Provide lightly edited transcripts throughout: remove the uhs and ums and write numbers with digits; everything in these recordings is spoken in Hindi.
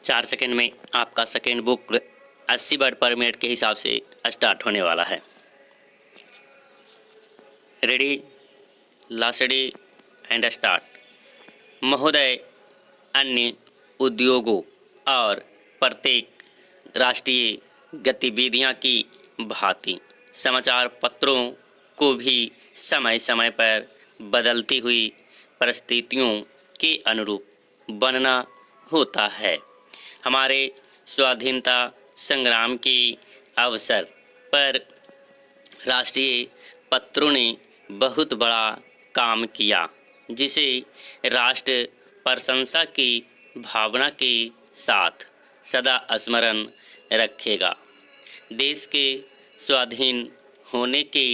4 सेकंड में आपका सेकंड बुक 80 वर्ड पर मिनट के हिसाब से स्टार्ट होने वाला है। Ready, last ready and start. महोदय, अन्य उद्योगों और प्रत्येक राष्ट्रीय गतिविधियां की भांति समाचार पत्रों को भी समय समय पर बदलती हुई परिस्थितियों के अनुरूप बनना होता है। हमारे स्वाधीनता संग्राम के अवसर पर राष्ट्रीय पत्रों ने बहुत बड़ा काम किया, जिसे राष्ट्र प्रशंसा की भावना के साथ सदा स्मरण रखेगा। देश के स्वाधीन होने के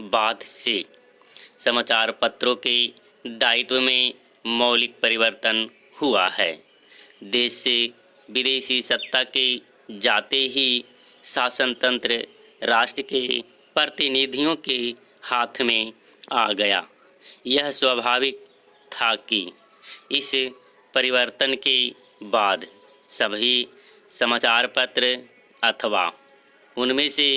बाद से समाचार पत्रों के दायित्व में मौलिक परिवर्तन हुआ है। देश से विदेशी सत्ता के जाते ही शासन तंत्र राष्ट्र के प्रतिनिधियों के हाथ में आ गया। यह स्वाभाविक था कि इस परिवर्तन के बाद सभी समाचार पत्र अथवा उनमें से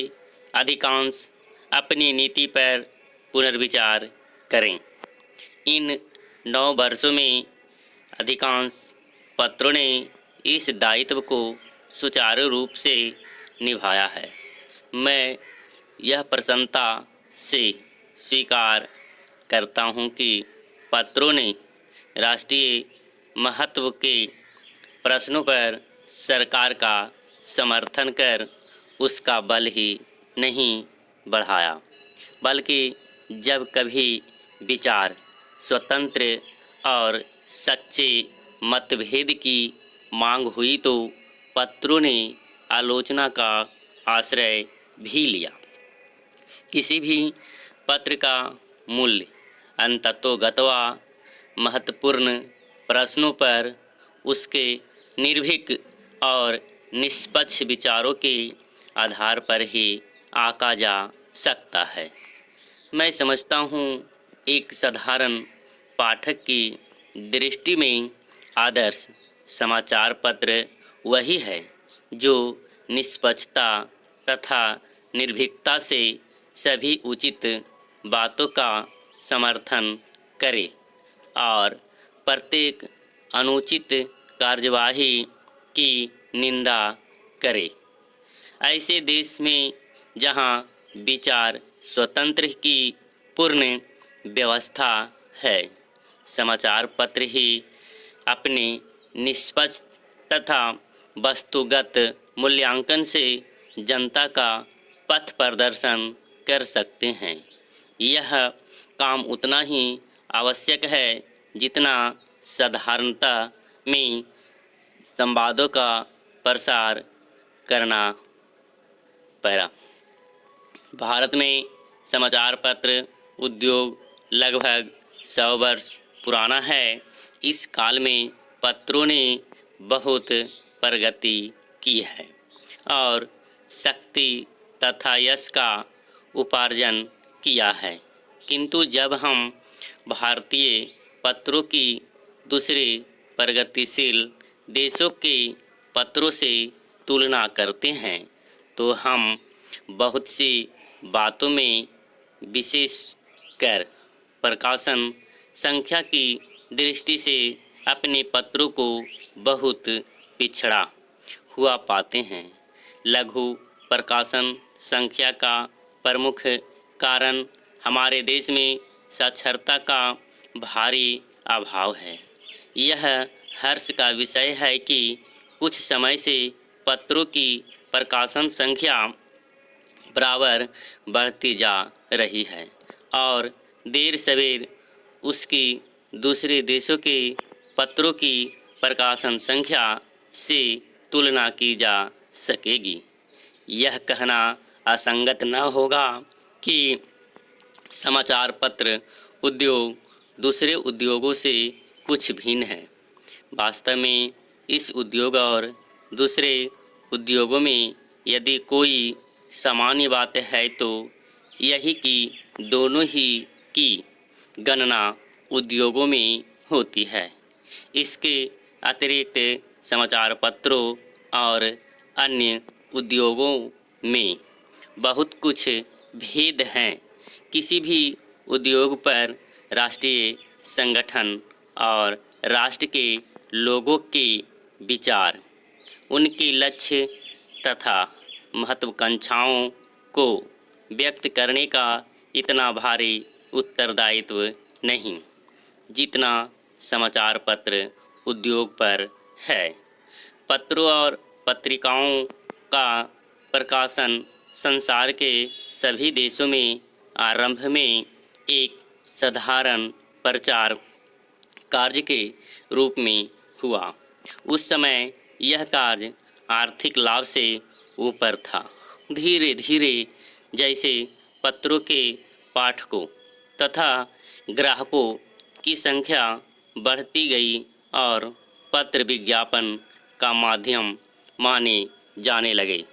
अधिकांश अपनी नीति पर पुनर्विचार करें। इन 9 वर्षों में अधिकांश पत्रों ने इस दायित्व को सुचारू रूप से निभाया है। मैं यह प्रसन्नता से स्वीकार करता हूं कि पत्रों ने राष्ट्रीय महत्व के प्रश्नों पर सरकार का समर्थन कर उसका बल ही नहीं बढ़ाया, बल्कि जब कभी विचार स्वतंत्र और सच्चे मतभेद की मांग हुई तो पत्रों ने आलोचना का आश्रय भी लिया। किसी भी पत्र का मूल्य अंततोगत्वा महत्वपूर्ण प्रश्नों पर उसके निर्भीक और निष्पक्ष विचारों के आधार पर ही आंका जा सकता है। मैं समझता हूँ एक साधारण पाठक की दृष्टि में आदर्श समाचार पत्र वही है जो निष्पक्षता तथा निर्भीकता से सभी उचित बातों का समर्थन करे और प्रत्येक अनुचित कार्यवाही की निंदा करे। ऐसे देश में जहां विचार स्वतंत्र की पूर्ण व्यवस्था है, समाचार पत्र ही अपने निष्पक्ष तथा वस्तुगत मूल्यांकन से जनता का पथ प्रदर्शन कर सकते हैं। यह काम उतना ही आवश्यक है जितना साधारणता में संवादों का प्रसार करना पड़ा। भारत में समाचार पत्र उद्योग लगभग 100 वर्ष पुराना है। इस काल में पत्रों ने बहुत प्रगति की है और शक्ति तथा यश का उपार्जन किया है, किंतु जब हम भारतीय पत्रों की दूसरे प्रगतिशील देशों के पत्रों से तुलना करते हैं तो हम बहुत सी बातों में, विशेष कर प्रकाशन संख्या की दृष्टि से अपने पत्रों को बहुत पिछड़ा हुआ पाते हैं। लघु प्रकाशन संख्या का प्रमुख कारण हमारे देश में साक्षरता का भारी अभाव है। यह हर्ष का विषय है कि कुछ समय से पत्रों की प्रकाशन संख्या बराबर बढ़ती जा रही है और देर सवेर उसकी दूसरे देशों के पत्रों की प्रकाशन संख्या से तुलना की जा सकेगी। यह कहना असंगत न होगा कि समाचार पत्र उद्योग दूसरे उद्योगों से कुछ भिन्न है। वास्तव में इस उद्योग और दूसरे उद्योगों में यदि कोई सामान्य बात है तो यही कि दोनों ही की गणना उद्योगों में होती है। इसके अतिरिक्त समाचार पत्रों और अन्य उद्योगों में बहुत कुछ भेद हैं। किसी भी उद्योग पर राष्ट्रीय संगठन और राष्ट्र के लोगों के विचार, उनके लक्ष्य तथा महत्वाकांक्षाओं को व्यक्त करने का इतना भारी उत्तरदायित्व नहीं जितना समाचार पत्र उद्योग पर है। पत्रों और पत्रिकाओं का प्रकाशन संसार के सभी देशों में आरंभ में एक साधारण प्रचार कार्य के रूप में हुआ। उस समय यह कार्य आर्थिक लाभ से ऊपर था। धीरे धीरे जैसे पत्रों के पाठकों तथा ग्राहकों की संख्या बढ़ती गई और पत्र विज्ञापन का माध्यम माने जाने लगे।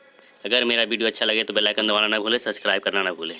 अगर मेरा वीडियो अच्छा लगे तो बेल आइकन दबाना ना भूलें, सब्सक्राइब करना ना भूलें।